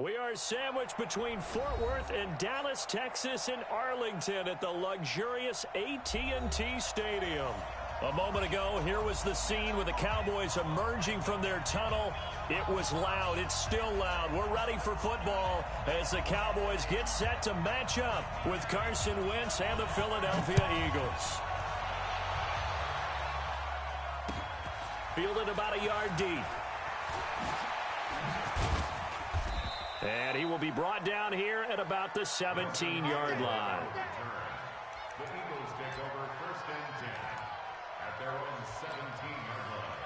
We are sandwiched between Fort Worth and Dallas, Texas, and Arlington at the luxurious AT&T Stadium. A moment ago, here was the scene with the Cowboys emerging from their tunnel. It was loud. It's still loud. We're ready for football as the Cowboys get set to match up with Carson Wentz and the Philadelphia Eagles. Fielded about a yard deep. And he will be brought down here at about the 17-yard line. The Eagles take over 1st and 10 at their own 17-yard line.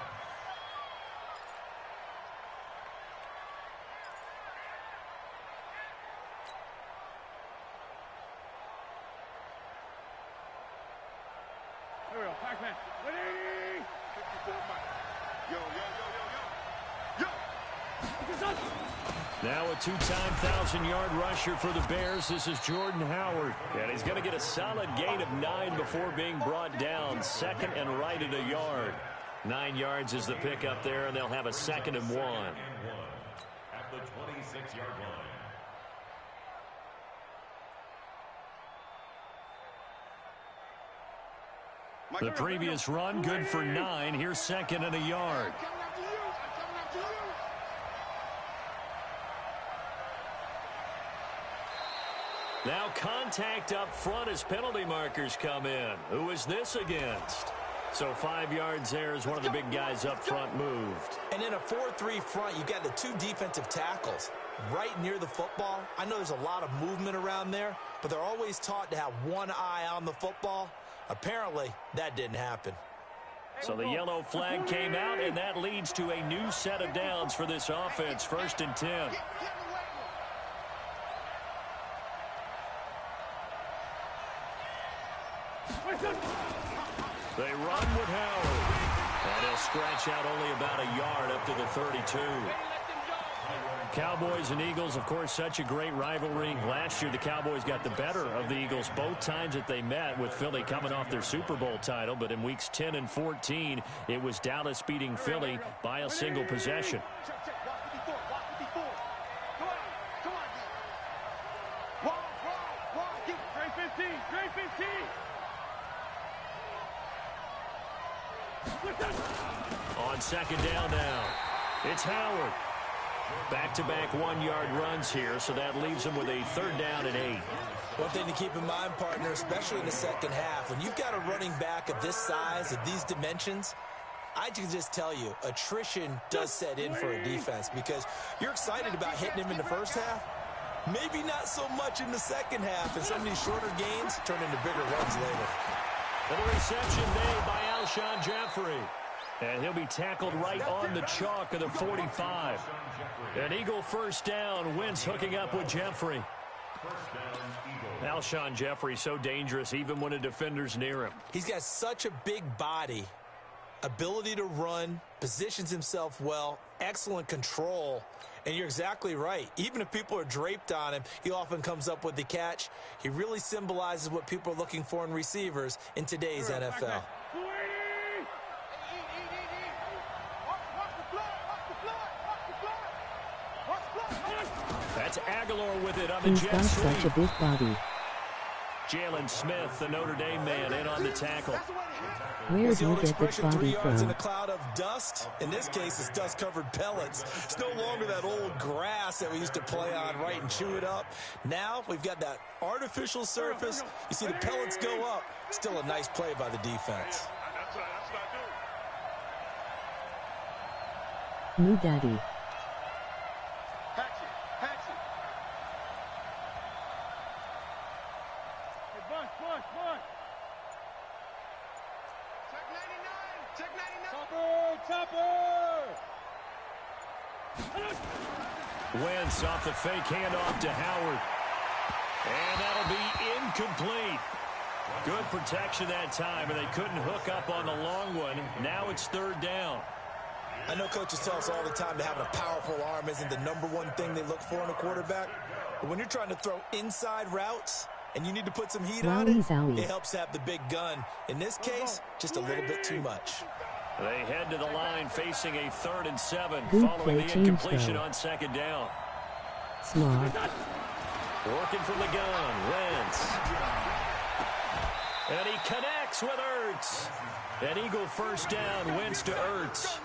Here we go, Pac-Man. Ready? 54 Mike. Yo, yo, yo, yo, yo. Yo! Now a two-time 1,000-yard rusher for the Bears. This is Jordan Howard. And he's going to get a solid gain of 9 before being brought down. 2nd and right at a yard. 9 yards is the pickup there, and they'll have a 2nd and 1. At the 26-yard line. The previous run, good for 9. Here's 2nd and a yard. Now contact up front as penalty markers come in. Who is this against? So 5 yards there as one of the big guys up front moved. And in a 4-3 front, you've got the 2 defensive tackles right near the football. I know there's a lot of movement around there, but they're always taught to have one eye on the football. Apparently, that didn't happen. So the yellow flag came out, and that leads to a new set of downs for this offense. 1st and 10. They run with Howard. And he'll scratch out only about a yard up to the 32. Cowboys and Eagles, of course, such a great rivalry. Last year, the Cowboys got the better of the Eagles both times that they met, with Philly coming off their Super Bowl title. But in weeks 10 and 14, it was Dallas beating Philly by a single possession. On 2nd down now, it's Howard. Back-to-back 1-yard runs here, so that leaves him with a 3rd down and 8. One thing to keep in mind, partner, especially in the second half, when you've got a running back of this size, of these dimensions, I can just tell you, attrition does set in for a defense, because you're excited about hitting him in the first half, maybe not so much in the second half, and some of these shorter gains turn into bigger runs later. And a reception made by Alshon Jeffrey. And he'll be tackled right on the chalk of the 45. An Eagle 1st down. Wentz hooking up with Jeffrey. Alshon Jeffrey so dangerous even when a defender's near him. He's got such a big body, ability to run, positions himself well, excellent control. And you're exactly right. Even if people are draped on him, he often comes up with the catch. He really symbolizes what people are looking for in receivers in today's NFL. That's Aguilar with it on the jet got sweep. such a big body. Jalen Smith, the Notre Dame man, in on the tackle. Where did you get this body 3 yards in from? a cloud of dust. In this case, it's dust-covered pellets. It's no longer that old grass that we used to play on, right, and chew it up. Now we've got that artificial surface. You see the pellets go up. Still a nice play by the defense. New daddy. Wentz off the fake handoff to Howard. And that'll be incomplete. Good protection that time, and they couldn't hook up on the long one. Now it's 3rd down. I know coaches tell us all the time that having a powerful arm isn't the #1 thing they look for in a quarterback. But when you're trying to throw inside routes and you need to put some heat on it, it helps have the big gun. In this case, just a little bit too much. They head to the line facing a 3rd and 7 Good following play, the incompletion James, on 2nd down. Smart. Working from the gun, Wentz. And he connects with Ertz. An Eagle first down, Wentz to Ertz.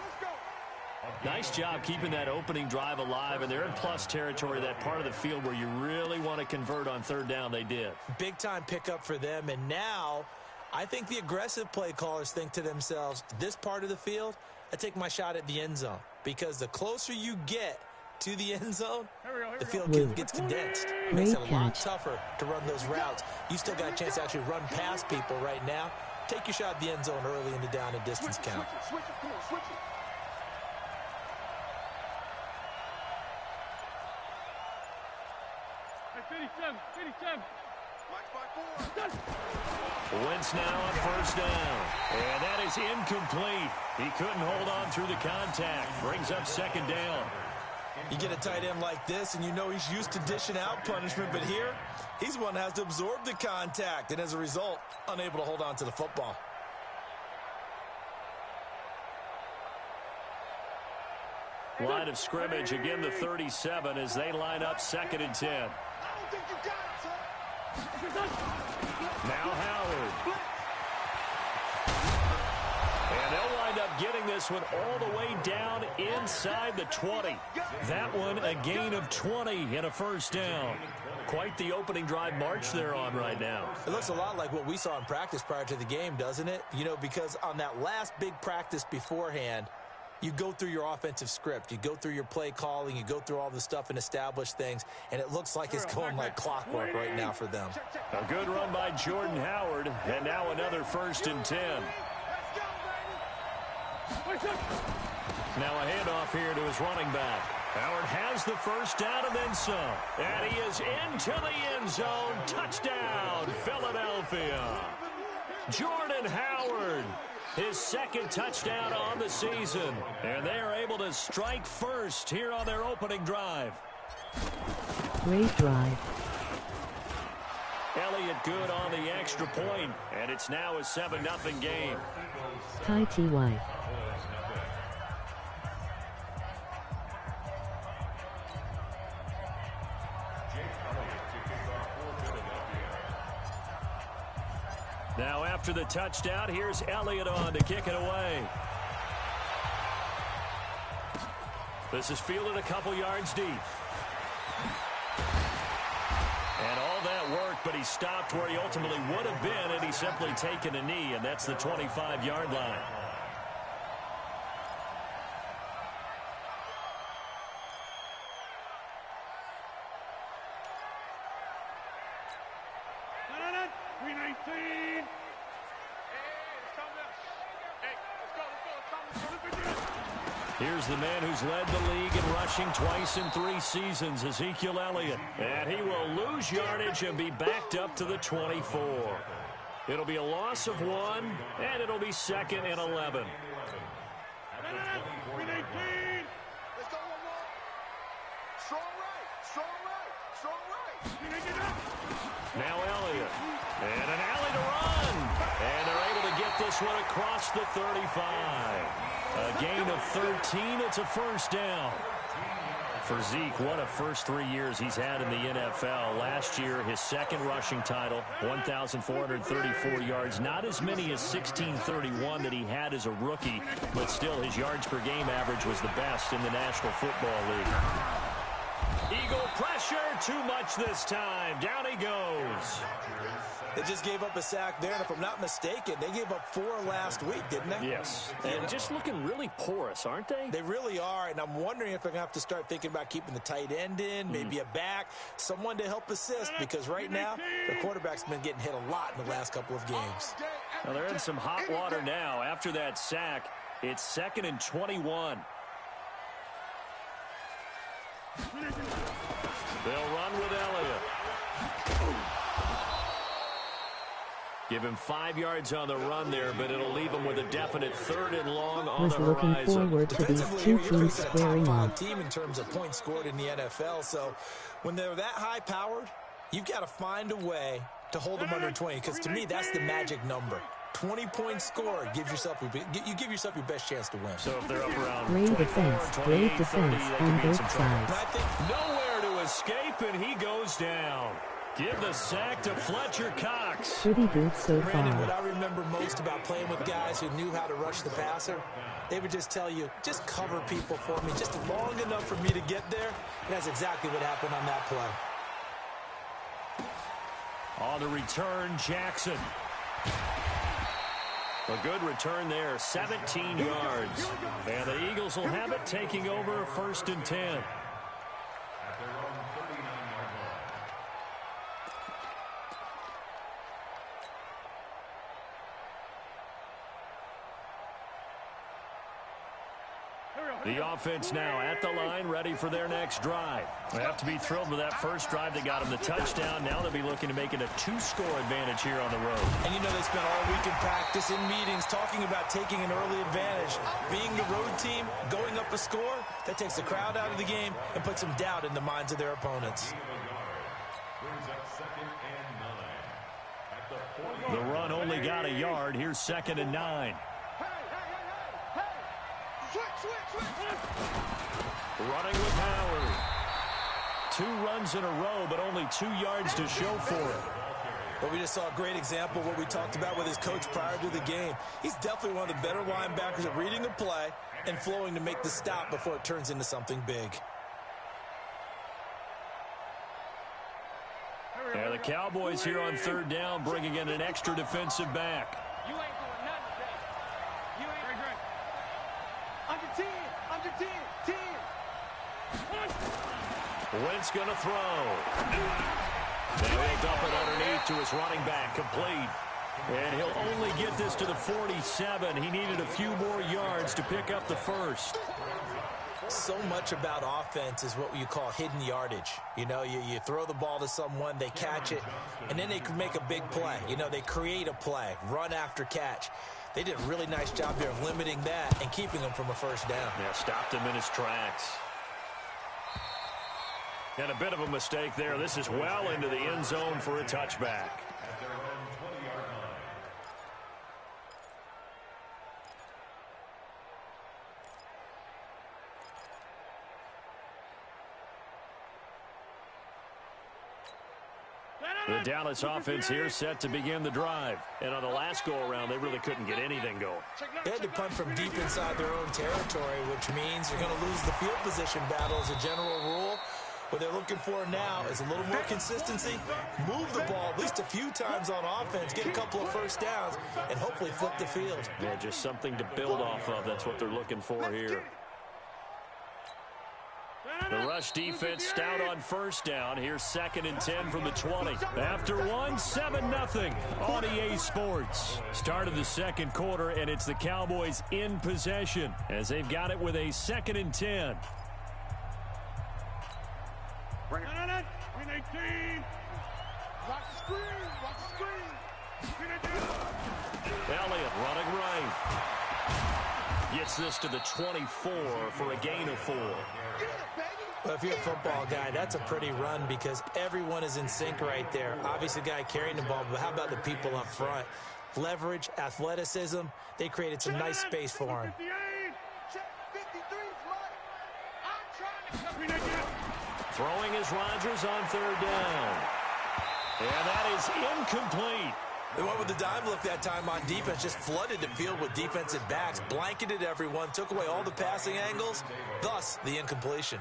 Nice job keeping that opening drive alive, and they're in plus territory, that part of the field where you really want to convert on third down. They did. Big-time pickup for them, and now I think the aggressive play callers think to themselves, this part of the field, I take my shot at the end zone, because the closer you get to the end zone, the field gets condensed. It makes it a lot tougher to run those routes. You still got a chance to actually run past people right now. Take your shot at the end zone early in the down and distance count. Switch it, come on, switch it. Hey, 57. Mike's by 4. Wentz now on first down. And that is incomplete. He couldn't hold on through the contact. Brings up second down. You get a tight end like this, and you know he's used to dishing out punishment, but here, he's the one that has to absorb the contact, and as a result, unable to hold on to the football. Line of scrimmage, again the 37 as they line up 2nd and 10. I don't think you got it, son. Now Howard. And they'll wind up getting this one all the way down inside the 20. That one a gain of 20 and a first down. Quite the opening drive march they're on right now. It looks a lot like what we saw in practice prior to the game, doesn't it? You know, because on that last big practice beforehand, you go through your offensive script. You go through your play calling. You go through all the stuff and establish things. And it looks like it's going like clockwork right now for them. A good run by Jordan Howard. And now another 1st and 10. Now a handoff here to his running back. Howard has the first down and then some. And he is into the end zone. Touchdown, Philadelphia. Jordan Howard. His 2nd touchdown on the season. And they are able to strike first here on their opening drive. Great drive. Elliott good on the extra point, and it's now a 7-0 game. Ty Ty. Now after the touchdown, here's Elliott on to kick it away. This is fielded a couple yards deep. And all that work, but he stopped where he ultimately would have been, and he's simply taken a knee, and that's the 25-yard line. Here's the man who's led the league in rushing twice in 3 seasons, Ezekiel Elliott. And he will lose yardage and be backed up to the 24. It'll be a loss of 1, and it'll be 2nd and 11. Now Elliott. And an alley to run. And they're able to get this one across the 35. A gain of 13. It's a first down. For Zeke, what a first 3 years he's had in the NFL. Last year, his 2nd rushing title, 1,434 yards. Not as many as 1,631 that he had as a rookie, but still his yards per game average was the best in the National Football League. Eagle pressure, too much this time. Down he goes. They just gave up a sack there, and if I'm not mistaken, they gave up 4 last week, didn't they? Yes. And just looking really porous, aren't they? They really are, and I'm wondering if they're going to have to start thinking about keeping the tight end in, maybe a back, someone to help assist, because right now, their quarterback's been getting hit a lot in the last couple of games. Well, they're in some hot water now. After that sack, it's 2nd and 21. They'll run with Elliott. Give him 5 yards on the run there, but it'll leave him with a definite 3rd and long on the horizon. Was looking forward to these 2 teams squaring off. Team in terms of points scored in the NFL, so when they're that high-powered, you've got to find a way to hold them under 20, because to me, that's the magic number. 20 points scored, you give yourself your best chance to win. So if they're up around Great defense on both sides. I think nowhere to escape, and he goes down. Give the sack to Fletcher Cox. Pretty good so Brandon, what far. I remember most about playing with guys who knew how to rush the passer, they would just tell you, just cover people for me, just long enough for me to get there. And that's exactly what happened on that play. On the return, Jackson. A good return there, 17 yards. And the Eagles will have it, taking over 1st and 10. At their own 39-yard line. The offense now at the line, ready for their next drive. They have to be thrilled with that first drive that got them the touchdown. Now they'll be looking to make it a 2-score advantage here on the road. And you know, they spent all week in practice, in meetings, talking about taking an early advantage. Being the road team, going up a score, that takes the crowd out of the game and puts some doubt in the minds of their opponents. Brings up 2nd and 9. At the 40. The run only got a yard. Here's 2nd and 9. Running with Howard. 2 runs in a row, but only 2 yards to show for it. But we just saw a great example of what we talked about with his coach prior to the game. He's definitely one of the better linebackers at reading a play and flowing to make the stop before it turns into something big. Yeah, the Cowboys here on 3rd down, bringing in an extra defensive back. You ain't doing nothing today. You ain't great. Under 10. Under 10. 10. Wentz going to throw. Now he'll dump it underneath to his running back, complete. And he'll only get this to the 47. He needed a few more yards to pick up the first. So much about offense is what you call hidden yardage. You know, you throw the ball to someone, they catch it, and then they can make a big play. You know, they create a play, run after catch. They did a really nice job there of limiting that and keeping him from a first down. Yeah, stopped him in his tracks. And a bit of a mistake there. This is well into the end zone for a touchback. At their own 20-yard line. The Dallas offense here set to begin the drive. And on the last go-around, they really couldn't get anything going. They had to punt from deep inside their own territory, which means you're going to lose the field position battle as a general rule. What they're looking for now is a little more consistency, move the ball at least a few times on offense, get a couple of first downs, and hopefully flip the field. Yeah, just something to build off of. That's what they're looking for here. The rush defense stout on first down. Here's 2nd and 10 from the 20. After one, 7-0 on EA Sports. Start of the second quarter, and it's the Cowboys in possession as they've got it with a 2nd and 10. Bring it. Green 18. Watch the screen. Watch the screen. Green 18. Elliott running right. Gets this to the 24 for a gain of 4. Well, if you're a football guy, that's a pretty run because everyone is in sync right there. Obviously, the guy carrying the ball, but how about the people up front? Leverage, athleticism, they created some nice space for him. Throwing is Rodgers on 3rd down. And that is incomplete. They went with the dime look that time on defense, just flooded the field with defensive backs, blanketed everyone, took away all the passing angles, thus the incompletion.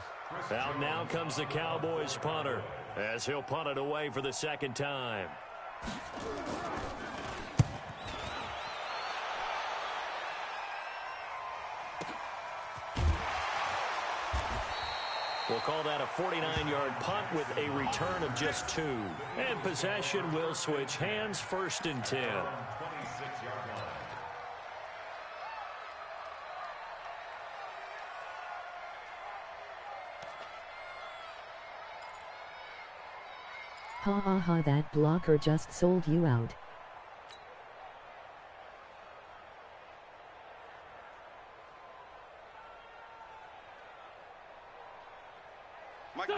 Out now comes the Cowboys punter as he'll punt it away for the 2nd time. We'll call that a 49-yard punt with a return of just 2. And possession will switch hands, 1st and 10. 26-yard line. Ha ha ha, that blocker just sold you out.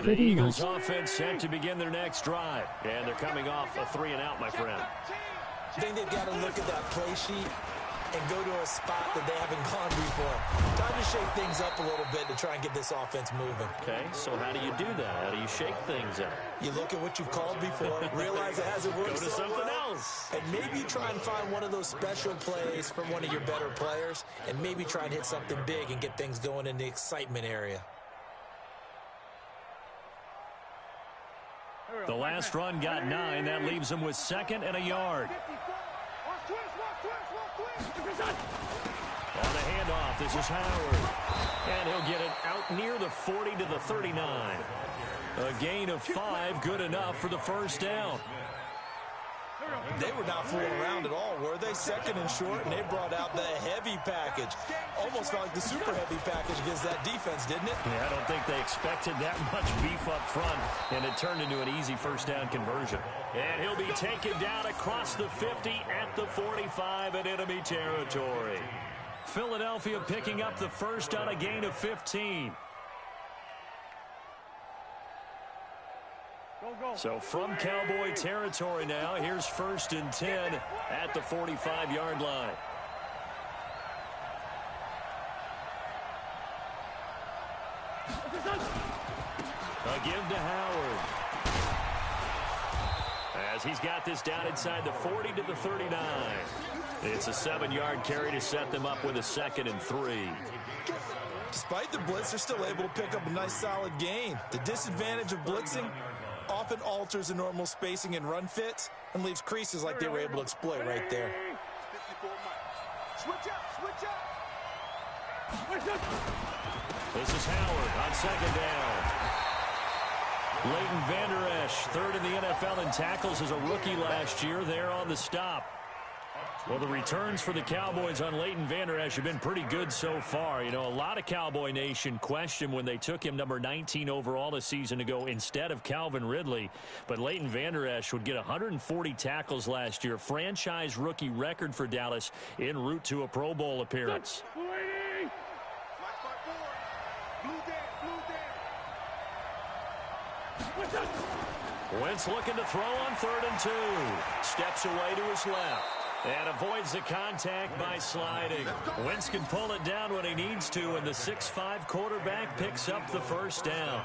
The Eagles offense set to begin their next drive. And they're coming off a 3-and-out, my friend. I think they've got to look at that play sheet and go to a spot that they haven't gone before. Time to shake things up a little bit to try and get this offense moving. Okay, so how do you do that? How do you shake things up? You look at what you've called before, realize it hasn't worked Go to so something well, else. and maybe you try and find one of those special plays from one of your better players, and maybe try and hit something big and get things going in the excitement area. The last run got 9. That leaves him with 2nd and a yard. On the handoff, this is Howard. And he'll get it out near the 40 to the 39. A gain of 5, good enough for the first down. They were not fooling around at all, were they? 2nd and short, and they brought out the heavy package. Almost felt like the super heavy package against that defense, didn't it? Yeah, I don't think they expected that much beef up front, and it turned into an easy first down conversion. And he'll be taken down across the 50 at the 45 in enemy territory. Philadelphia picking up the first on a gain of 15. So from Cowboy territory now, here's 1st and 10 at the 45-yard line. A give to Howard. As he's got this down inside the 40 to the 39. It's a 7-yard carry to set them up with a 2nd and 3. Despite the blitz, they're still able to pick up a nice solid gain. The disadvantage of blitzing often alters the normal spacing and run fits and leaves creases like they were able to exploit right there. Switch up, switch up. This is Howard on 2nd down. Leighton Vander Esch, 3rd in the NFL in tackles as a rookie last year, there on the stop. Well, the returns for the Cowboys on Leighton Vander Esch have been pretty good so far. You know, a lot of Cowboy Nation questioned when they took him number 19 overall a season ago instead of Calvin Ridley. But Leighton Vander Esch would get 140 tackles last year, franchise rookie record for Dallas en route to a Pro Bowl appearance. Wentz looking to throw on 3rd and 2. Steps away to his left. And avoids the contact by sliding. Wentz can pull it down when he needs to, and the 6'5" quarterback picks up the first down.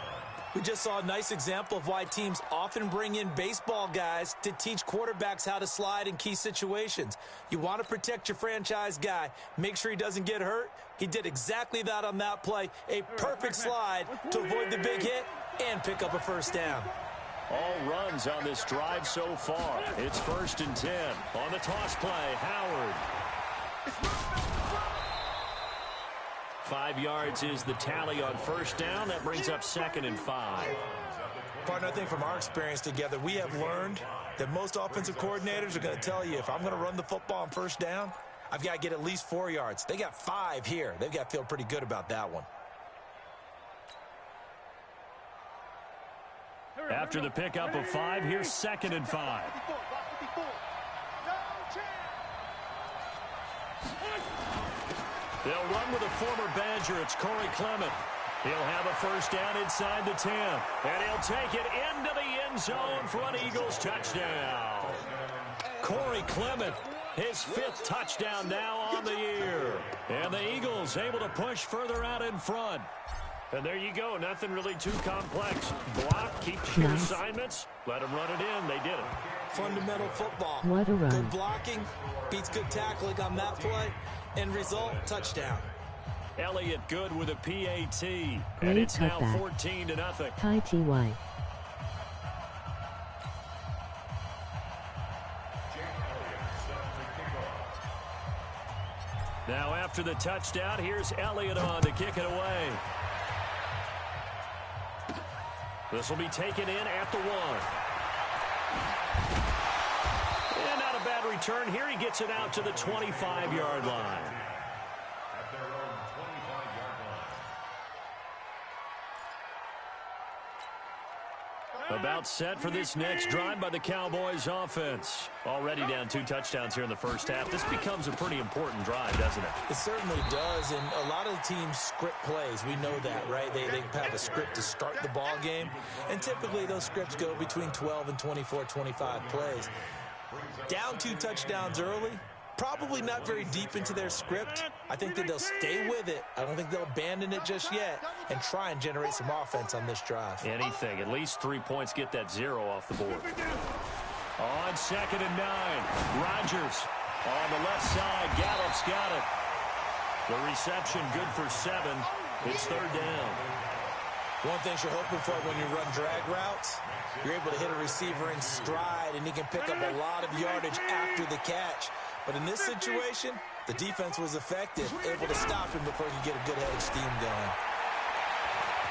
We just saw a nice example of why teams often bring in baseball guys to teach quarterbacks how to slide in key situations. You want to protect your franchise guy. Make sure he doesn't get hurt. He did exactly that on that play. A perfect slide to avoid the big hit and pick up a first down. All runs on this drive so far. It's 1st and 10. On the toss play, Howard. 5 yards is the tally on first down. That brings up 2nd and 5. Partner, I think from our experience together, we have learned that most offensive coordinators are going to tell you, if I'm going to run the football on first down, I've got to get at least 4 yards. They got 5 here. They've got to feel pretty good about that one. After the pickup of 5, here's 2nd and 5. They'll run with a former Badger. It's Corey Clement. He'll have a first down inside the 10. And he'll take it into the end zone for an Eagles touchdown. Corey Clement, his 5th touchdown now on the year. And the Eagles able to push further out in front. And there you go. Nothing really too complex. Block, keep your assignments, let them run it in. They did it. Fundamental football. What a run. Good blocking beats good tackling on that play. End result, touchdown. Elliott good with a PAT. And Great it's now cutback. 14-0. Ty Ty. Now after the touchdown, here's Elliott on to kick it away. This will be taken in at the 1. And not a bad return here. He gets it out to the 25-yard line. At their own 25-yard line. About set for this next drive by the Cowboys offense. Already down 2 touchdowns here in the first half. This becomes a pretty important drive, doesn't it? It certainly does, and a lot of the teams script plays. We know that, right? They have a script to start the ball game, and typically those scripts go between 12 and 24, 25 plays. Down 2 touchdowns early, probably not very deep into their script. I think that they'll stay with it. I don't think they'll abandon it just yet and try and generate some offense on this drive. Anything. At least 3 points, get that 0 off the board. On 2nd and 9, Rodgers on the left side. Gallup's got it. The reception good for 7. It's 3rd down. One thing you're hoping for when you run drag routes, you're able to hit a receiver in stride, and he can pick up a lot of yardage after the catch. But in this situation, the defense was effective, able to stop him before he could get a good head of steam going.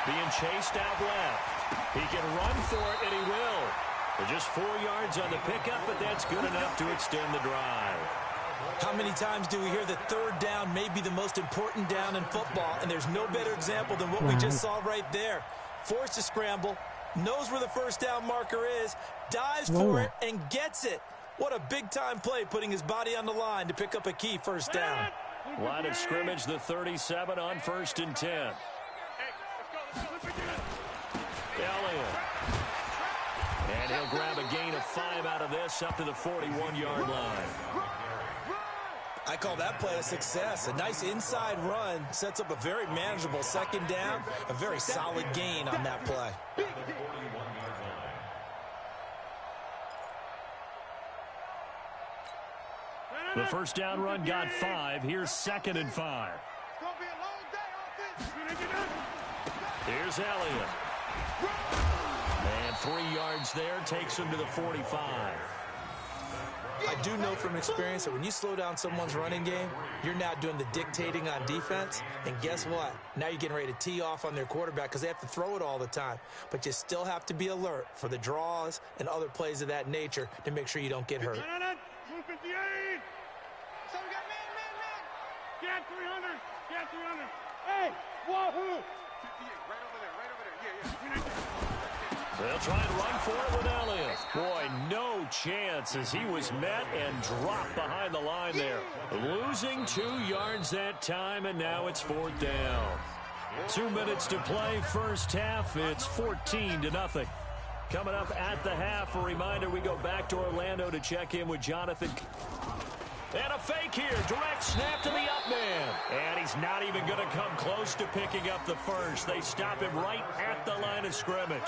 Being chased out left. He can run for it, and he will. They're just 4 yards on the pickup, but that's good enough to extend the drive. How many times do we hear that 3rd down may be the most important down in football, and there's no better example than what we just saw right there. Forced to scramble, knows where the 1st down marker is, dives for it, and gets it. What a big-time play, putting his body on the line to pick up a key 1st down. Line of scrimmage, the 37 on 1st and 10. Elliott. And he'll grab a gain of 5 out of this up to the 41-yard line. I call that play a success. A nice inside run sets up a very manageable 2nd down, a very solid gain on that play. The 1st down run got 5. Here's 2nd and 5. Here's Elliott. And 3 yards there takes him to the 45. I do know from experience that when you slow down someone's running game, you're now doing the dictating on defense. And guess what? Now you're getting ready to tee off on their quarterback because they have to throw it all the time. But you still have to be alert for the draws and other plays of that nature to make sure you don't get hurt. 258. So we got man. Get 300. Get 300. Hey, wahoo. 58. Right over there. Yeah. They'll try and run for it with Elliott. Boy, no chance as he was met and dropped behind the line there. Losing 2 yards that time, and now it's 4th down. 2 minutes to play, 1st half. It's 14-0. Coming up at the half, a reminder, we go back to Orlando to check in with Jonathan. And a fake here. Direct snap to the up man. And he's not even going to come close to picking up the 1st. They stop him right at the line of scrimmage.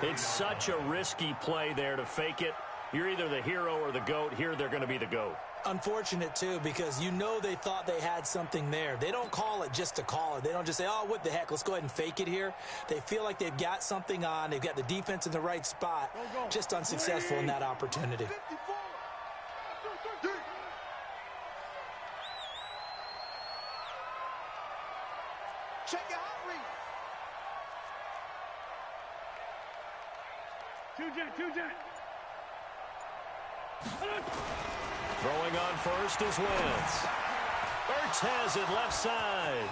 It's such a risky play there to fake it. You're either the hero or the GOAT. Here they're going to be the GOAT. Unfortunate, too, because you know they thought they had something there. They don't call it just to call it. They don't just say, oh, what the heck, let's go ahead and fake it here. They feel like they've got something on. They've got the defense in the right spot. Just unsuccessful in that opportunity. Check your heart rate. Two-jet. Throwing on 1st is Wentz. Ertz has it left side.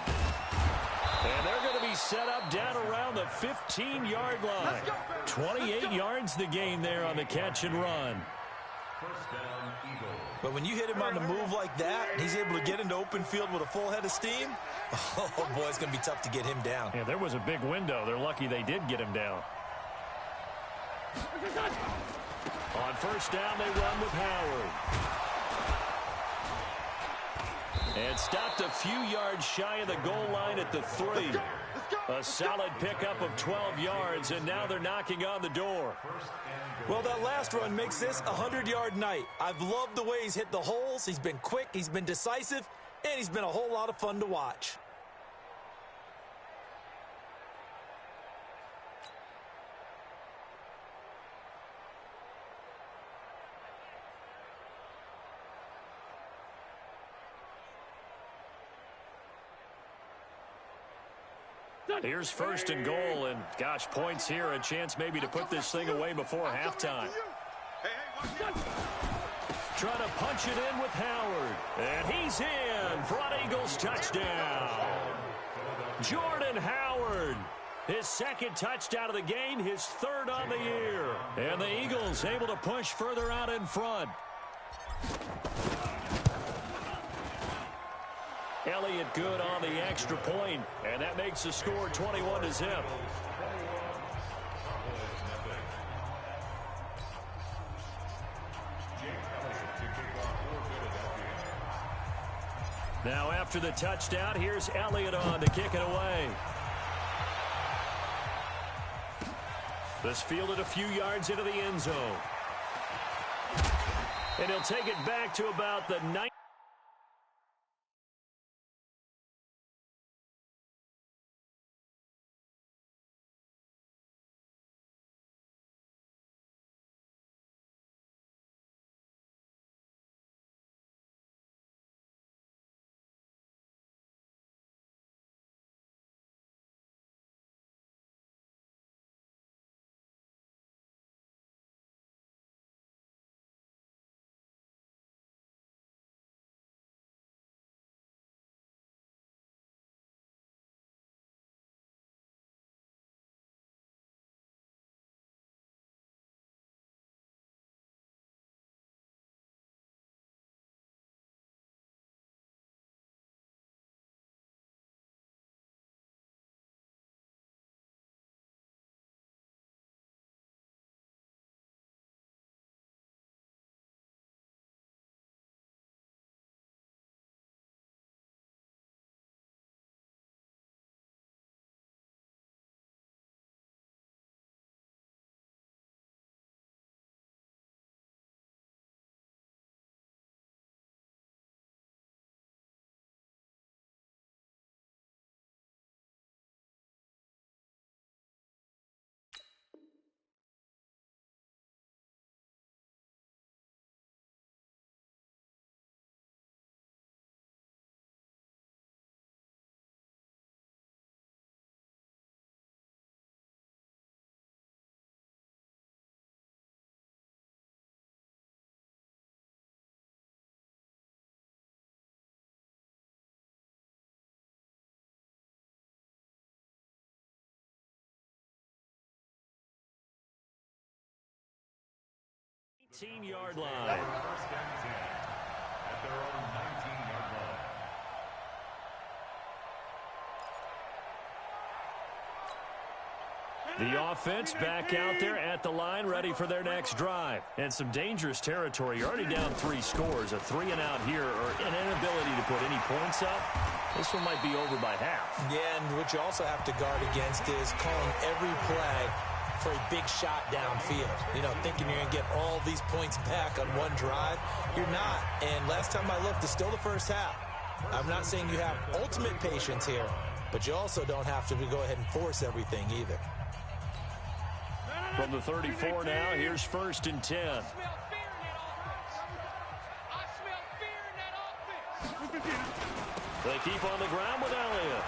And they're going to be set up down around the 15-yard line. 28 yards the gain there on the catch and run. But when you hit him on the move like that, and he's able to get into open field with a full head of steam, oh, boy, it's going to be tough to get him down. Yeah, there was a big window. They're lucky they did get him down. On 1st down, they run with Howard. And stopped a few yards shy of the goal line at the 3. A solid pickup of 12 yards, and now they're knocking on the door. Well, that last run makes this a 100-yard night. I've loved the way he's hit the holes. He's been quick, he's been decisive, and he's been a whole lot of fun to watch. Here's 1st and goal, and gosh, points here, a chance maybe to put this thing away before halftime. Trying to punch it in with Howard, and he's in for an Eagles touchdown. Jordan Howard, his 2nd touchdown of the game, his 3rd on the year. And the Eagles able to push further out in front. Elliott good on the extra point, and that makes the score 21-0. Now after the touchdown, here's Elliott on to kick it away. This fielded a few yards into the end zone. And he'll take it back to about the 9. Yard line. First and 10 at their own 19-yard line. The offense back out there at the line, ready for their next drive. And some dangerous territory. You're already down 3 scores. A 3-and-out here, or an inability to put any points up. This one might be over by half. Yeah, and what you also have to guard against is calling every play for a big shot downfield. You know, thinking you're going to get all these points back on one drive. You're not. And last time I looked, it's still the first half. I'm not saying you have ultimate patience here, but you also don't have to go ahead and force everything either. From the 34 now, here's 1st and 10. I smell fear in that offense. They keep on the ground with Elliott.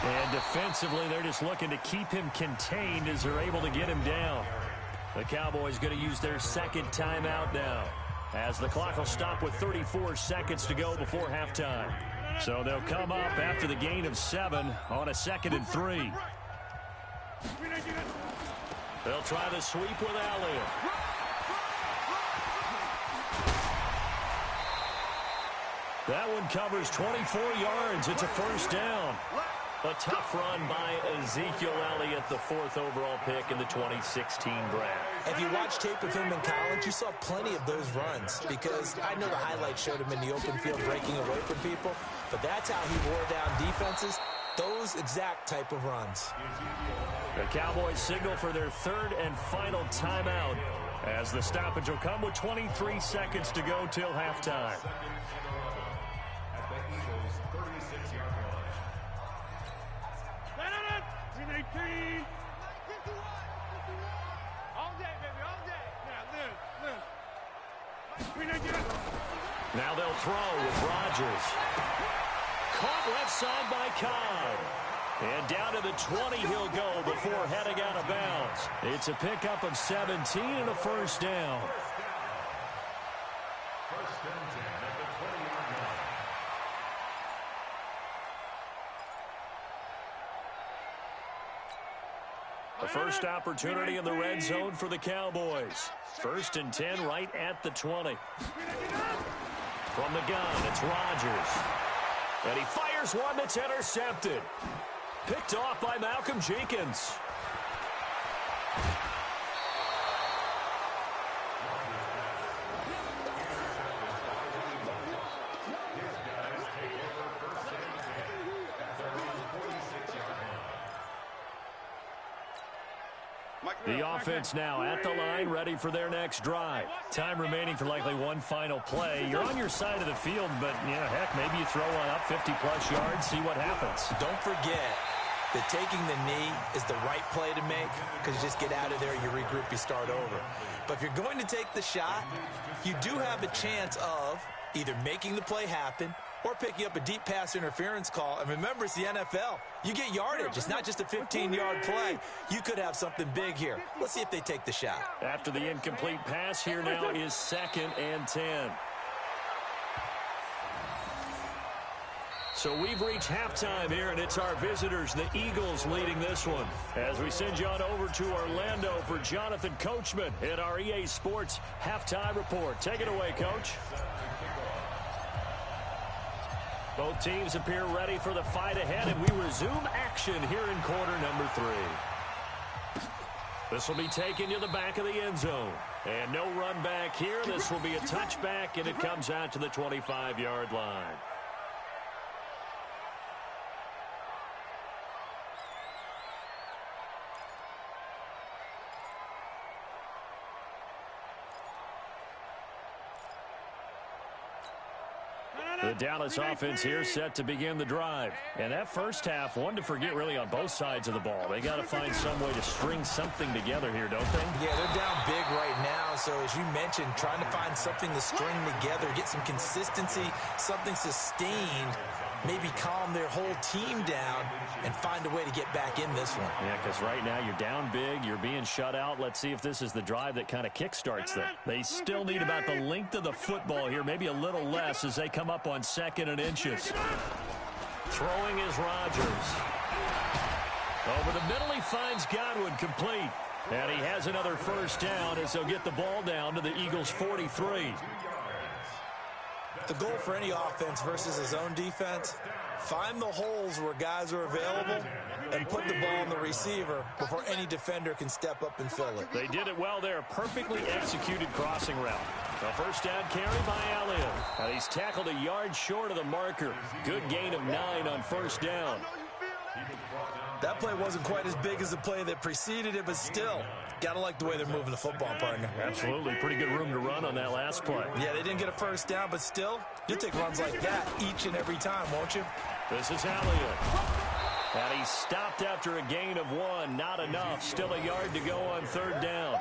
And defensively, they're just looking to keep him contained as they're able to get him down. The Cowboys going to use their second timeout now, as the clock will stop with 34 seconds to go before halftime. So they'll come up after the gain of 7 on a 2nd and 3. They'll try the sweep with Elliott. That one covers 24 yards. It's a 1st down. A tough run by Ezekiel Elliott, the 4th overall pick in the 2016 draft. If you watch tape of him in college, you saw plenty of those runs, because I know the highlights showed him in the open field breaking away from people, but that's how he wore down defenses, those exact type of runs. The Cowboys signal for their 3rd and final timeout, as the stoppage will come with 23 seconds to go till halftime. At the Eagles' 36-yard line. 18. All day, baby, all day. Yeah, live. Now they'll throw with Rodgers. Caught left side by Cobb. And down to the 20 he'll go before heading out of bounds. It's a pickup of 17 and a 1st down. First and 10 at the 20-yard line. The first opportunity in the red zone for the Cowboys. 1st and 10 right at the 20. From the gun, it's Rodgers. And he fires one that's intercepted. Picked off by Malcolm Jenkins. The offense now at the line, ready for their next drive. Time remaining for likely one final play. You're on your side of the field, but, yeah, heck, maybe you throw one up 50-plus yards, see what happens. Don't forget that taking the knee is the right play to make because you just get out of there, you regroup, you start over. But if you're going to take the shot, you do have a chance of either making the play happen or picking up a deep pass interference call. And remember, it's the NFL. You get yardage. It's not just a 15-yard play. You could have something big here. Let's see if they take the shot. After the incomplete pass, here now is 2nd and 10. So we've reached halftime here, and it's our visitors, the Eagles, leading this one. As we send you on over to Orlando for Jonathan Coachman in our EA Sports Halftime Report. Take it away, Coach. Both teams appear ready for the fight ahead, and we resume action here in quarter number 3. This will be taken to the back of the end zone. And no run back here. This will be a touchback, and it comes out to the 25-yard line. The Dallas offense here set to begin the drive. And that first half, one to forget really on both sides of the ball. They got to find some way to string something together here, don't they? Yeah, they're down big right now. So as you mentioned, trying to find something to string together, get some consistency, something sustained, maybe calm their whole team down and find a way to get back in this one. Yeah, because right now you're down big, you're being shut out. Let's see if this is the drive that kind of kickstarts them. They still need about the length of the football here, maybe a little less as they come up on 2nd and inches. Throwing is Rodgers. Over the middle, he finds Godwin complete. And he has another first down as they'll get the ball down to the Eagles' 43. The goal for any offense versus his own defense, find the holes where guys are available and put the ball on the receiver before any defender can step up and fill it. They did it well there. Perfectly executed crossing route. A first down carry by Elliott. And he's tackled a yard short of the marker. Good gain of 9 on first down. That play wasn't quite as big as the play that preceded it, but still, got to like the way they're moving the football, partner. Absolutely. Pretty good room to run on that last play. Yeah, they didn't get a first down, but still, you'll take runs like that each and every time, won't you? This is Elliott. And he stopped after a gain of 1. Not enough. Still a yard to go on 3rd down.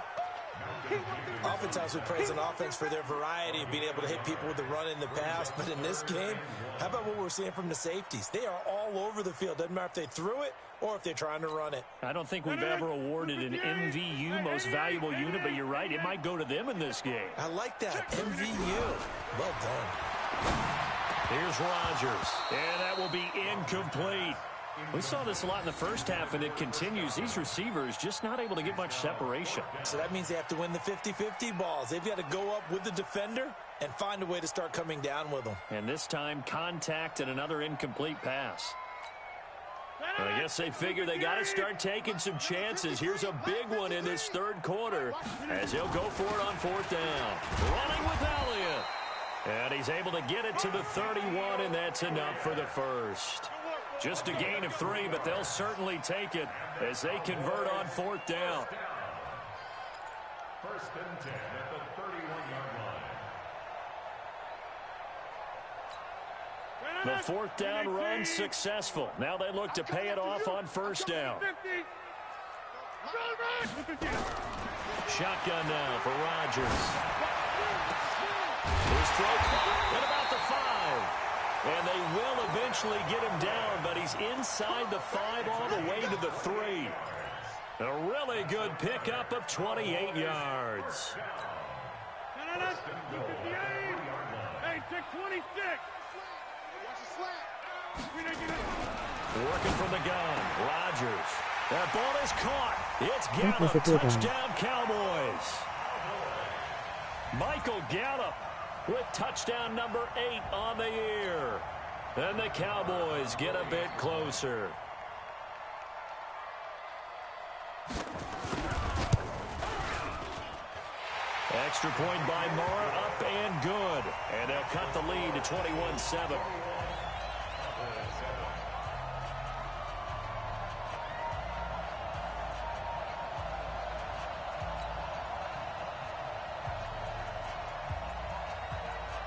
Oftentimes we praise an offense for their variety of being able to hit people with the run in the pass, but in this game, how about what we're seeing from the safeties? They are all over the field. Doesn't matter if they threw it or if they're trying to run it. I don't think we've ever awarded an MVU, most valuable unit, but you're right, it might go to them in this game. I like that, MVU. Well done. Here's Rodgers, and that will be incomplete. We saw this a lot in the first half, and it continues. These receivers just not able to get much separation. So that means they have to win the 50-50 balls. They've got to go up with the defender and find a way to start coming down with them. And this time, contact and another incomplete pass. I guess they figure they got to start taking some chances. Here's a big one in this 3rd quarter as he'll go for it on 4th down. Running with Elliott. And he's able to get it to the 31, and that's enough for the first. Just a gain of 3, but they'll certainly take it as they convert on 4th down. 1st and 10 at the 31-yard line. The 4th down run successful. Now they look to pay it off on 1st down. Shotgun now for Rodgers. His throw caught at about the 5. And they will eventually get him down, but he's inside the 5 all the way to the 3. A really good pickup of 28 yards. Hey, check 26. Working from the gun, Rodgers. That ball is caught. It's That was a Gallup. good one. Touchdown, Cowboys. Michael Gallup with touchdown number 8 on the year. And the Cowboys get a bit closer. Extra point by Moore, up and good. And they'll cut the lead to 21-7.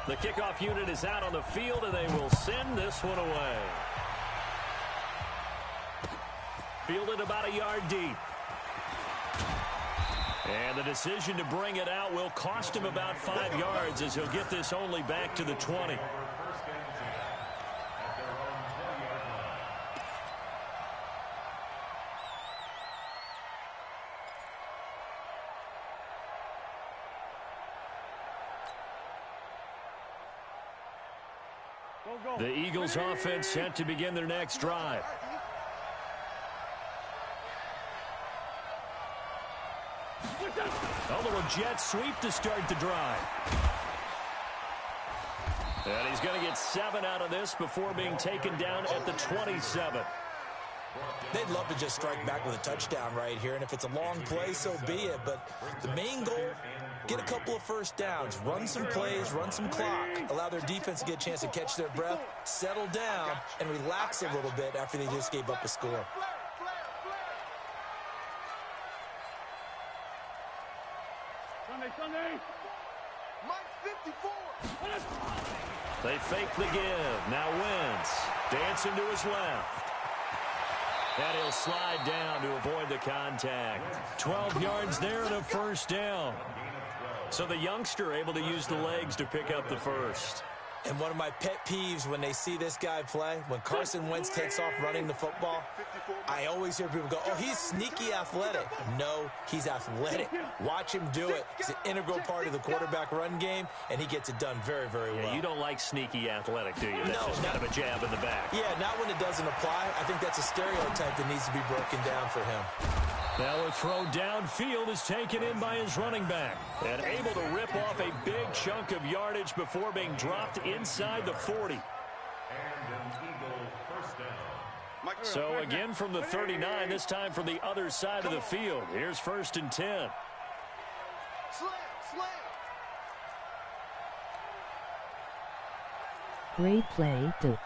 The kickoff unit is out on the field, and they will send this one away. Fielded about a yard deep. And the decision to bring it out will cost him about 5 yards as he'll get this only back to the 20. The Eagles offense set to begin their next drive. A little jet sweep to start the drive. And he's going to get 7 out of this before being taken down at the 27. They'd love to just strike back with a touchdown right here, and if it's a long play, so be it. But the main goal, get a couple of first downs, run some plays, run some clock, allow their defense to get a chance to catch their breath, settle down, and relax a little bit after they just gave up a score. Sunday. Mike 54. They fake the give. Now Wentz dancing to his left. And he'll slide down to avoid the contact. 12 yards there and a first down. So the youngster able to use the legs to pick up the first. And one of my pet peeves when they see this guy play, when Carson Wentz takes off running the football, I always hear people go, oh, he's sneaky athletic. No, he's athletic. Watch him do it. He's an integral part of the quarterback run game, and he gets it done very, very well. You don't like sneaky athletic, do you? That's just kind of a jab in the back. Yeah, not when it doesn't apply. I think that's a stereotype that needs to be broken down for him. Now a throw downfield is taken in by his running back. And able to rip off a big chunk of yardage before being dropped inside the 40. So again from the 39, this time from the other side of the field. Here's 1st and 10. Great play, too.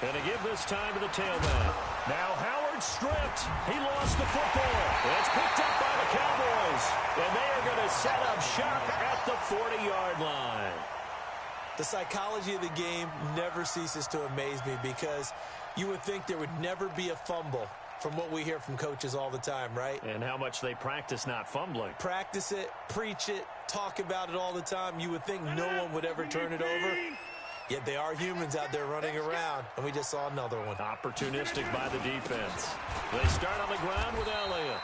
And a give this time to the tailback. Now Howard stripped. He lost the football. It's picked up by the Cowboys. And they are going to set up shop at the 40-yard line. The psychology of the game never ceases to amaze me because you would think there would never be a fumble from what we hear from coaches all the time, right? And how much they practice not fumbling. Practice it, preach it, talk about it all the time. You would think no one would ever turn it over. Yet they are humans out there running around, and we just saw another one. Opportunistic by the defense. They start on the ground with Elliott.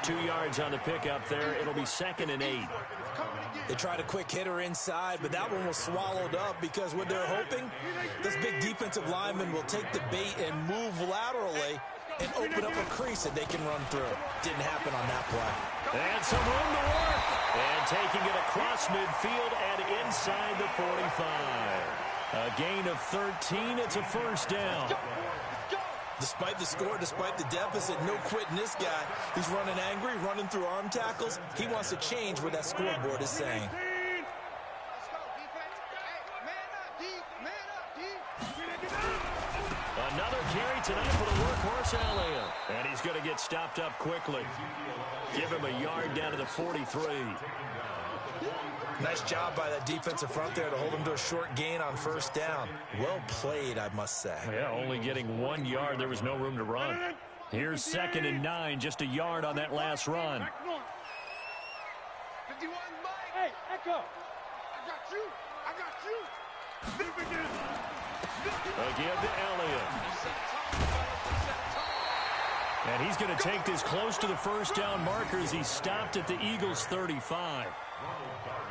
2 yards on the pickup there. It'll be 2nd and 8. They tried a quick hitter inside, but that one was swallowed up because what they're hoping, this big defensive lineman will take the bait and move laterally and open up a crease that they can run through. Didn't happen on that play. And some room to work. And taking it across midfield and inside the 45. A gain of 13. It's a first down. Despite the score, despite the deficit, no quitting this guy. He's running angry, running through arm tackles. He wants to change what that scoreboard is saying. Another carry tonight for the workhorse Elliott. And he's going to get stopped up quickly. Give him a yard down to the 43. Nice job by that defensive front there to hold him to a short gain on first down. Well played, I must say. Yeah, only getting 1 yard. There was no room to run. Here's 2nd and 9, just a yard on that last run. 51, Mike. Hey, Echo. I got you. I got you. Leave again. Again to Elliott. And he's going to take this close to the first down marker as he stopped at the Eagles' 35.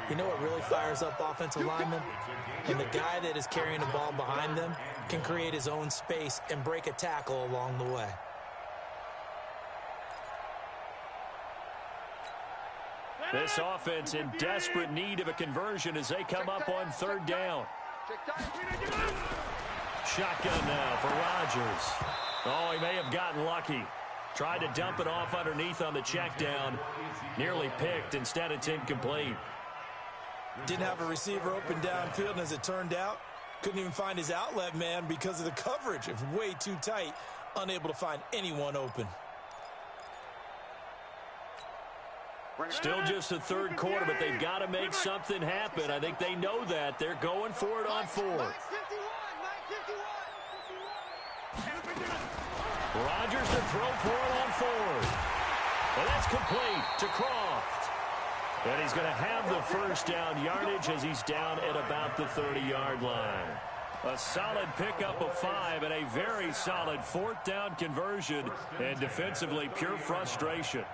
You know what really fires up offensive linemen? And the guy that is carrying the ball behind them can create his own space and break a tackle along the way. This offense in desperate need of a conversion as they come up on 3rd down. Shotgun now for Rodgers. Oh, he may have gotten lucky. Tried to dump it off underneath on the check down. Nearly picked. Instead, it's incomplete. Didn't have a receiver open downfield, and as it turned out, couldn't even find his outlet man because of the coverage. It was way too tight, unable to find anyone open. Still just the third quarter, but they've got to make something happen. I think they know that. They're going for it on fourth. Rodgers to throw for it on fourth. And that's complete to Croft. And he's going to have the first down yardage as he's down at about the 30-yard line. A solid pickup of 5 and a very solid fourth down conversion, and defensively pure frustration.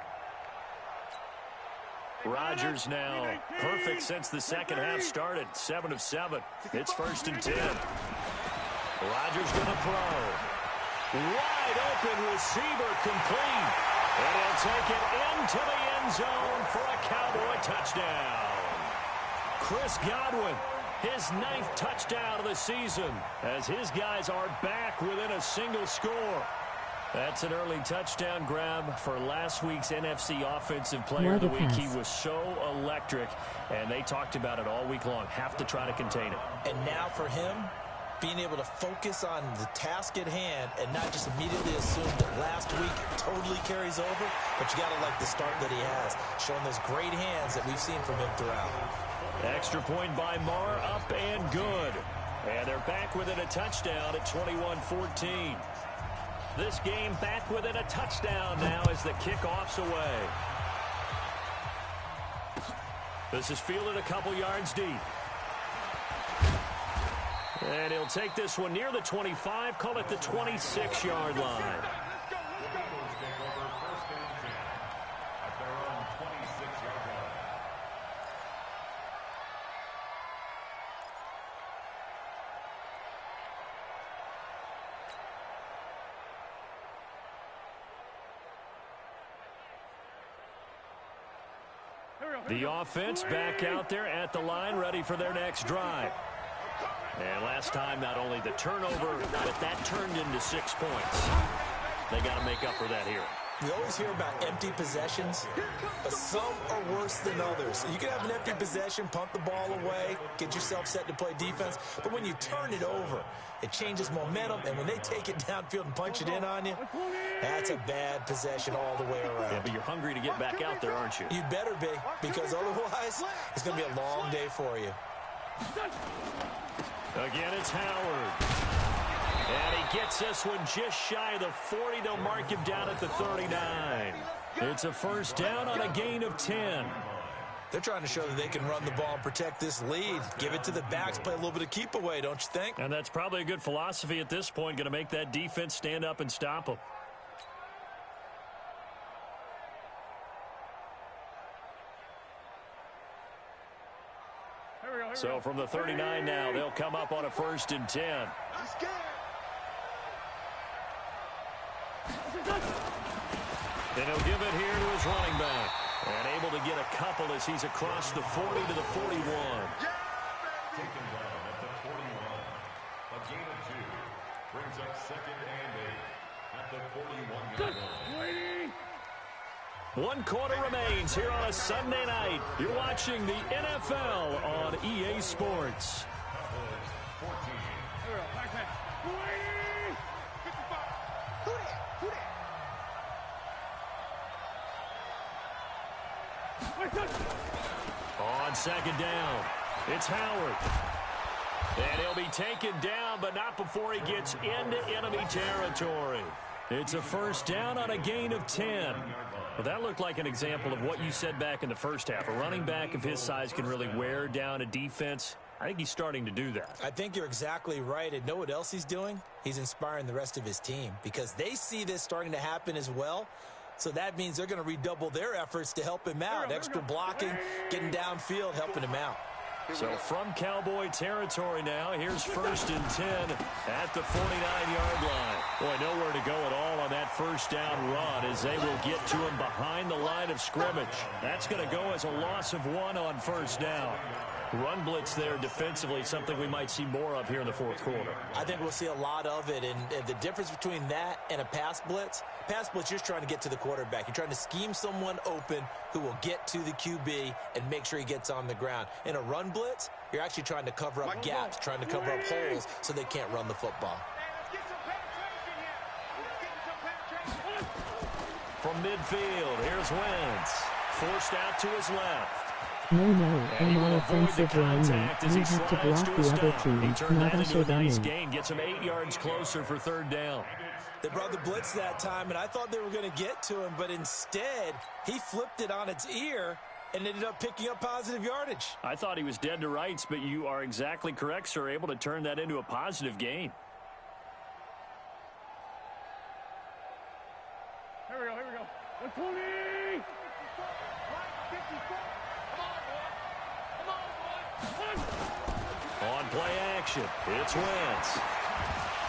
Rodgers now perfect since the second half started. 7 of 7. It's 1st and 10. Rodgers going to throw. Wide open receiver complete. And he'll take it into the end zone for a Cowboy touchdown. Chris Godwin, his 9th touchdown of the season, as his guys are back within a single score. That's an early touchdown grab for last week's NFC Offensive Player of the Week. He was so electric, and they talked about it all week long. Have to try to contain it. And now for him, being able to focus on the task at hand and not just immediately assume that last week totally carries over, but you got to like the start that he has, showing those great hands that we've seen from him throughout. Extra point by Marr, up and good. And they're back within a touchdown at 21-14. This game back within a touchdown now as the kickoff's away. This is fielded a couple yards deep. And he'll take this one near the 25, call it the 26-yard line. The offense back out there at the line, ready for their next drive. And last time, not only the turnover, but that turned into 6 points. They got to make up for that here. We always hear about empty possessions, but some are worse than others. You can have an empty possession, punt the ball away, get yourself set to play defense, but when you turn it over, it changes momentum, and when they take it downfield and punch it in on you, that's a bad possession all the way around. Yeah, but you're hungry to get back out there, aren't you? You better be, because otherwise, it's going to be a long day for you. Again, it's Howard. And he gets this one just shy of the 40. They'll mark him down at the 39. It's a first down on a gain of 10. They're trying to show that they can run the ball and protect this lead. Give it to the backs, play a little bit of keep away, don't you think? And that's probably a good philosophy at this point, going to make that defense stand up and stop them. So from the 39 now, they'll come up on a 1st and 10. And he'll give it here to his running back. And able to get a couple as he's across the 40 to the 41. Taken down at the 41. A gain of 2 brings up 2nd and 8 at the 41-yard line. 1 quarter remains here on a Sunday night. You're watching the NFL on EA Sports. On 2nd down, it's Howard. And he'll be taken down, but not before he gets into enemy territory. It's a first down on a gain of 10. Well, that looked like an example of what you said back in the first half. A running back of his size can really wear down a defense. I think he's starting to do that. I think you're exactly right. And know what else he's doing? He's inspiring the rest of his team because they see this starting to happen as well. So that means they're going to redouble their efforts to help him out. Extra blocking, getting downfield, helping him out. So from Cowboy territory now, here's 1st and 10 at the 49-yard line. Boy, nowhere to go at all on that first down run as they will get to him behind the line of scrimmage. That's going to go as a loss of 1 on first down. Run blitz there defensively, something we might see more of here in the 4th quarter. I think we'll see a lot of it, and the difference between that and a pass blitz, you're just trying to get to the quarterback. You're trying to scheme someone open who will get to the QB and make sure he gets on the ground. In a run blitz, you're actually trying to cover up gaps, trying to cover up holes so they can't run the football. From midfield, here's Wentz. forced out to his left. No, I'm all offensive lineman. You have to block the other team. He turned that into a nice Nada gain. Gets him 8 yards closer for third down. They brought the blitz that time, and I thought they were going to get to him, but instead, he flipped it on its ear and ended up picking up positive yardage. I thought he was dead to rights, but you are exactly correct, sir. Able to turn that into a positive gain. Here we go. 120. On play action, it's Wentz.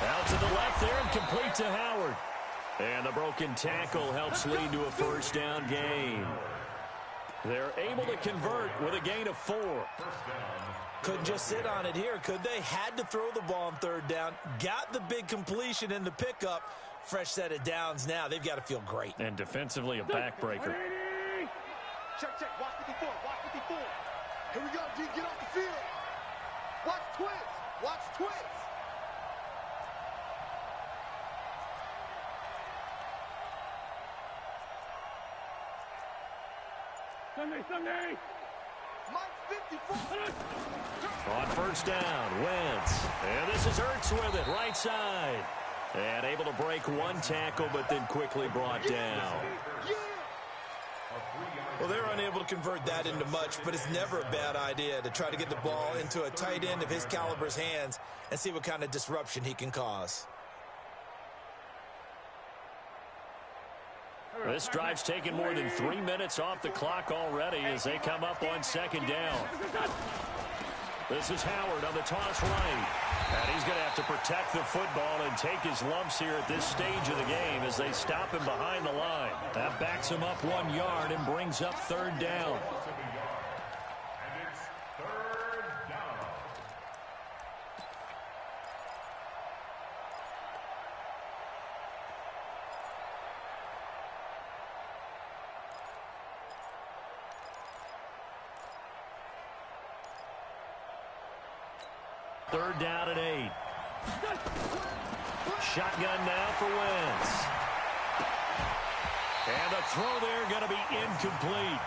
Out to the left there and complete to Howard. And the broken tackle helps lead to a first down gain. They're able to convert with a gain of 4. Couldn't just sit on it here, could they? Had to throw the ball on third down. Got the big completion in the pickup. Fresh set of downs now. They've got to feel great. And defensively, a backbreaker. Check. Watch 54. Here we go, G. Get off the field. Watch twins. Sunday. Mike 54. On first down, Wentz. And this is Ertz with it, right side. And able to break one tackle, but then quickly brought down. Well, they're unable to convert that into much, but it's never a bad idea to try to get the ball into a tight end of his caliber's hands and see what kind of disruption he can cause. This drive's taken more than 3 minutes off the clock already as they come up on second down. This is Howard on the toss right. And he's going to have to protect the football and take his lumps here at this stage of the game as they stop him behind the line. That backs him up 1 yard and brings up third down. And it's third down. Third down and 8. Shotgun now for Wentz. And the throw there going to be incomplete.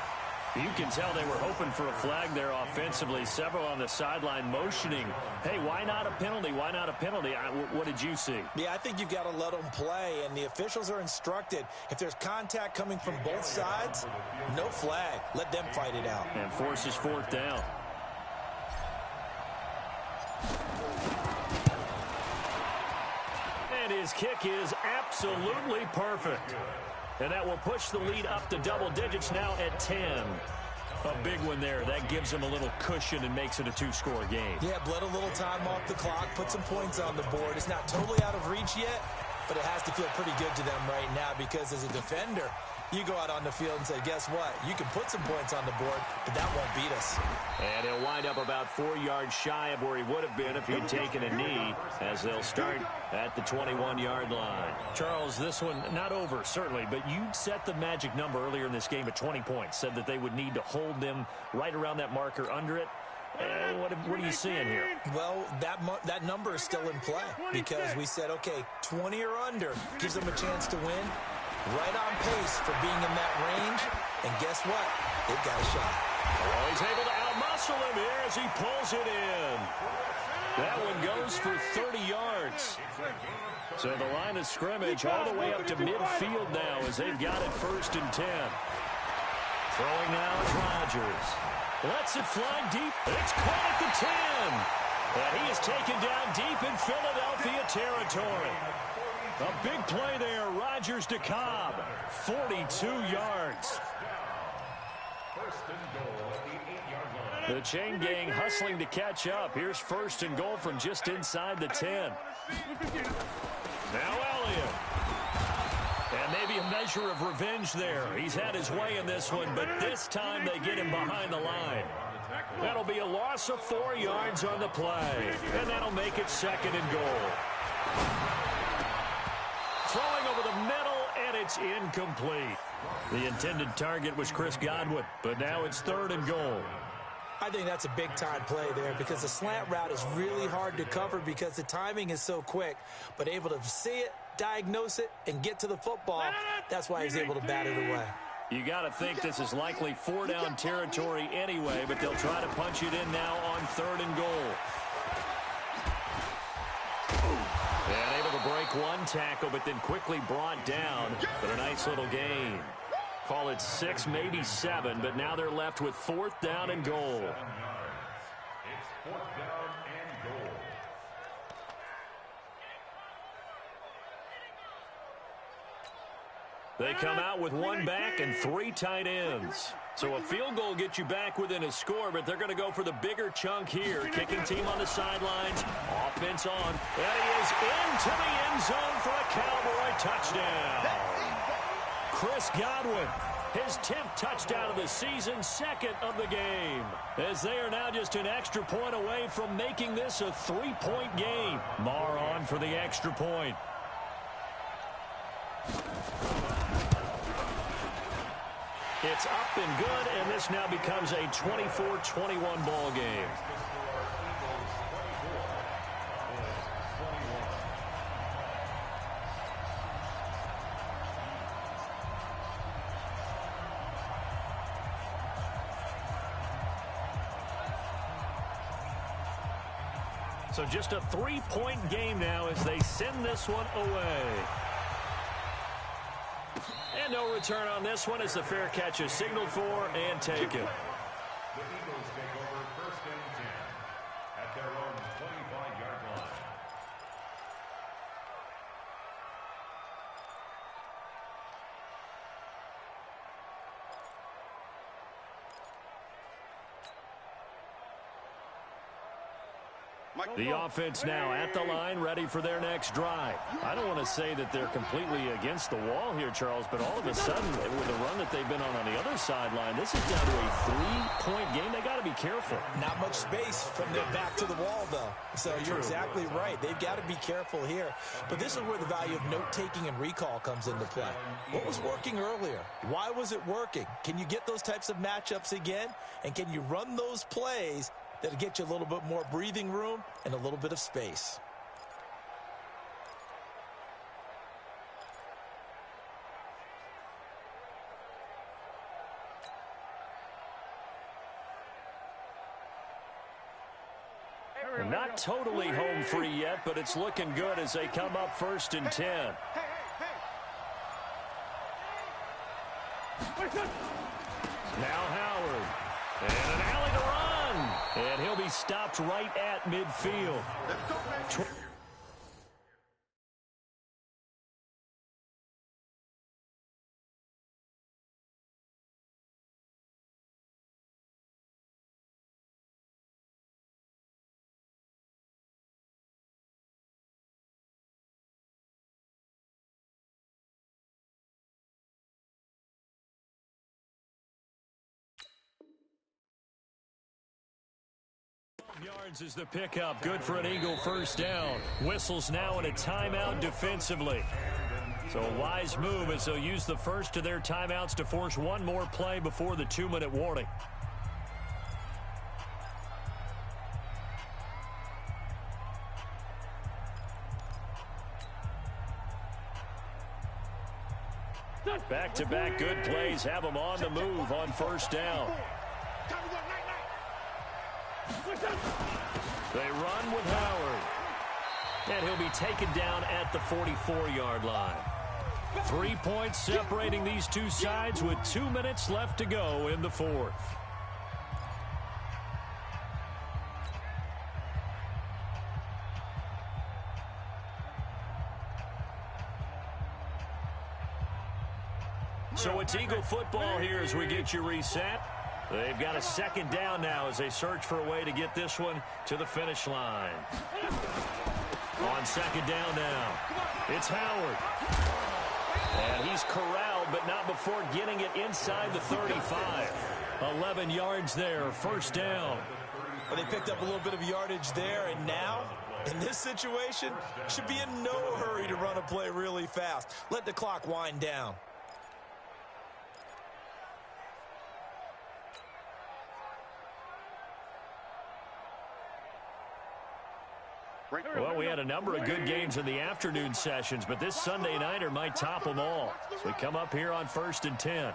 You can tell they were hoping for a flag there offensively. Several on the sideline motioning, hey, why not a penalty? Why not a penalty? What did you see? Yeah, I think you've got to let them play, and the officials are instructed. If there's contact coming from both sides, no flag. Let them fight it out. And forces fourth down. And his kick is absolutely perfect. And that will push the lead up to double digits now at 10. A big one there. That gives them a little cushion and makes it a 2-score game. Yeah, bled a little time off the clock, put some points on the board. It's not totally out of reach yet, but it has to feel pretty good to them right now because as a defender, you go out on the field and say, guess what? You can put some points on the board, but that won't beat us. And he'll wind up about 4 yards shy of where he would have been if he'd taken a knee as they'll start at the 21-yard line. Charles, this one not over, certainly, but you set the magic number earlier in this game at 20 points, said that they would need to hold them right around that marker under it. What are you seeing here? Well, that number is still in play because we said, okay, 20 or under gives them a chance to win. Right on pace for being in that range. And guess what? They've got a shot. Oh, he's able to outmuscle him here as he pulls it in. That one goes for 30 yards. So the line of scrimmage all the way up to midfield now as they've got it 1st and 10. Throwing now is Rodgers. Lets it fly deep. It's caught at the 10. And he is taken down deep in Philadelphia territory. A big play there, Rodgers to Cobb. 42 yards. The chain gang hustling to catch up. Here's 1st and goal from just inside the 10. Now Elliott. And maybe a measure of revenge there. He's had his way in this one, but this time they get him behind the line. That'll be a loss of 4 yards on the play. And that'll make it 2nd and goal. Throwing over the middle, and it's incomplete. The intended target was Chris Godwin, but now it's 3rd and goal. I think that's a big-time play there because the slant route is really hard to cover because the timing is so quick, but able to see it, diagnose it, and get to the football. That's why he's able to bat it away. You got to think this is likely 4-down territory anyway, but they'll try to punch it in now on 3rd and goal. And able to break one tackle, but then quickly brought down. But a nice little gain. Call it 6, maybe 7, but now they're left with 4th down and goal. It's 4th down and goal. They come out with 1 back and 3 tight ends. So a field goal gets you back within a score, but they're going to go for the bigger chunk here. Kicking team on the sidelines. Offense on. And he is into the end zone for a Cowboy touchdown. Chris Godwin, his 10th touchdown of the season, 2nd of the game. As they are now just an extra point away from making this a 3-point game. Marr on for the extra point. It's up and good, and this now becomes a 24-21 ball game. So just a 3-point game now as they send this one away. And no return on this one as the fair catch is signaled for and taken. The Eagles take over 1st and 10 at their own 25-yard line. The offense now at the line, ready for their next drive. I don't want to say that they're completely against the wall here, Charles, but all of a sudden, with the run that they've been on the other sideline, this is down to a 3-point game. They got to be careful. Not much space from their back to the wall, though. So you're exactly right. They've got to be careful here. But this is where the value of note-taking and recall comes into play. What was working earlier? Why was it working? Can you get those types of matchups again? And can you run those plays that'll get you a little bit more breathing room and a little bit of space? They're not totally home free yet, but it's looking good as they come up 1st and 10. Now Howard. And an alley to run. And he'll be stopped right at midfield. Yards is the pickup. Good for an Eagle 1st down. Whistles now in a timeout defensively. So a wise move as they'll use the first of their timeouts to force one more play before the 2-minute warning. Back-to-back good plays have them on the move on 1st down. They run with Howard. And he'll be taken down at the 44-yard line. 3 points separating these two sides with 2 minutes left to go in the 4th. So it's Eagle football here as we get you reset. They've got a 2nd down now as they search for a way to get this one to the finish line. On 2nd down now, it's Howard. And he's corralled, but not before getting it inside the 35. 11 yards there, 1st down. Well, they picked up a little bit of yardage there, and now, in this situation, should be in no hurry to run a play really fast. Let the clock wind down. Well, we had a number of good games in the afternoon sessions, but this Sunday nighter might top them all. So we come up here on 1st and 10.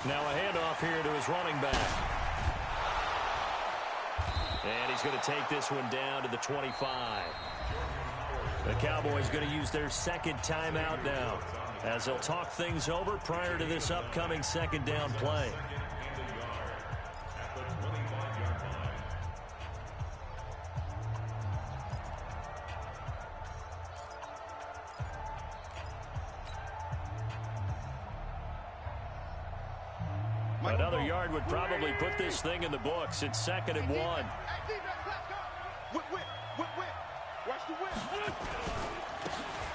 Now a handoff here to his running back. And he's going to take this one down to the 25. The Cowboys going to use their second timeout now, as they'll talk things over prior to this upcoming second down play. Another yard would probably put this thing in the books. It's 2nd and 1.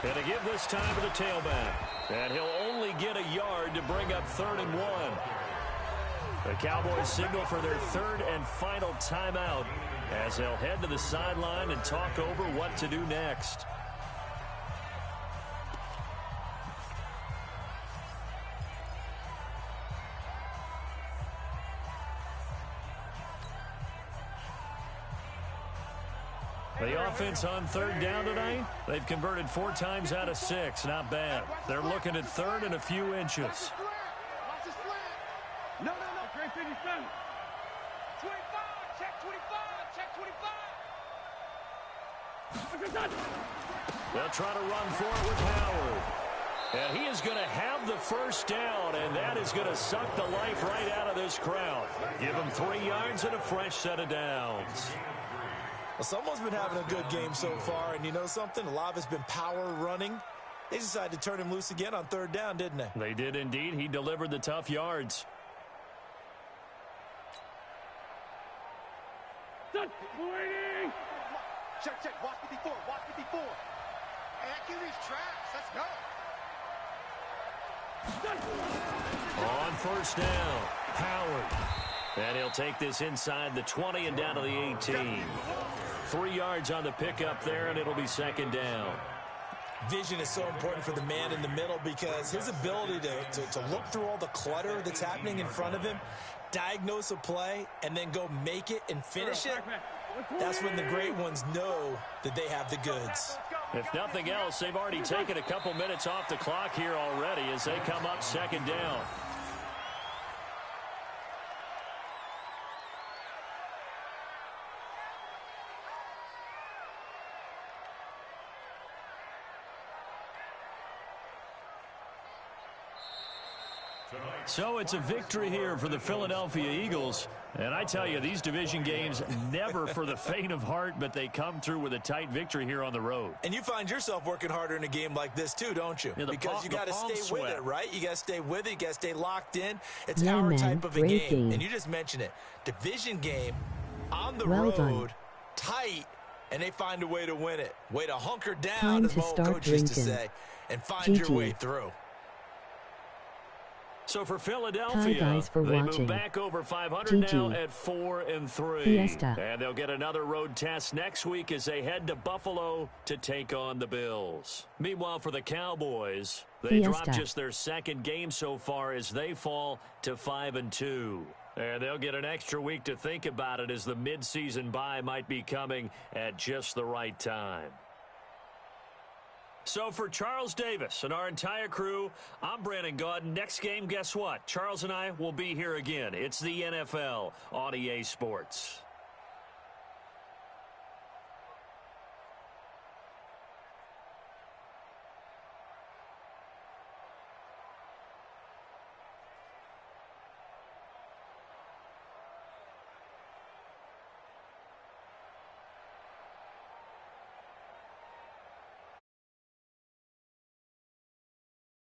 And to give this time to the tailback. And he'll only get a yard to bring up 3rd and 1. The Cowboys signal for their 3rd and final timeout as they'll head to the sideline and talk over what to do next. The offense on 3rd down tonight, they've converted 4 times out of 6. Not bad. They're looking at 3rd and a few inches. No. Great 57. 25. Check 25. Check 25. They'll try to run for it with Howard. And he is going to have the first down, and that is going to suck the life right out of this crowd. Give him 3 yards and a fresh set of downs. Well, someone's been having a good game so far, and you know something? A lot of it's been power running. They decided to turn him loose again on 3rd down, didn't they? They did indeed. He delivered the tough yards. Waiting. Check. Watch 54. Watch 54. Hey, I kill these tracks. Let's go. On 1st down, Howard. And he'll take this inside the 20 and down to the 18. 3 yards on the pickup there, and it'll be 2nd down. Vision is so important for the man in the middle because his ability to look through all the clutter that's happening in front of him, diagnose a play, and then go make it and finish it, that's when the great ones know that they have the goods. If nothing else, they've already taken a couple minutes off the clock here already as they come up 2nd down. So it's a victory here for the Philadelphia Eagles. And I tell you, these division games, never for the faint of heart, but they come through with a tight victory here on the road. And you find yourself working harder in a game like this too, don't you? Yeah, because you got to stay sweat with it, right? You got to stay with it. You got to stay locked in. It's Yeah, our man. type of a Great game. game. And you just mentioned it. Division game, on the Well road, done. tight, and they find a way to win it. Way to hunker down, Time as to my old start coach used to drinking. say, and find GG. your way through. So for Philadelphia, Hi, guys, for they watching. move back over 500 GG. now at 4-3. Fiesta. And they'll get another road test next week as they head to Buffalo to take on the Bills. Meanwhile, for the Cowboys, they Fiesta. dropped just their 2nd game so far as they fall to 5-2. And they'll get an extra week to think about it as the midseason bye might be coming at just the right time. So for Charles Davis and our entire crew, I'm Brandon Gaudin. Next game, guess what? Charles and I will be here again. It's the NFL on EA Sports.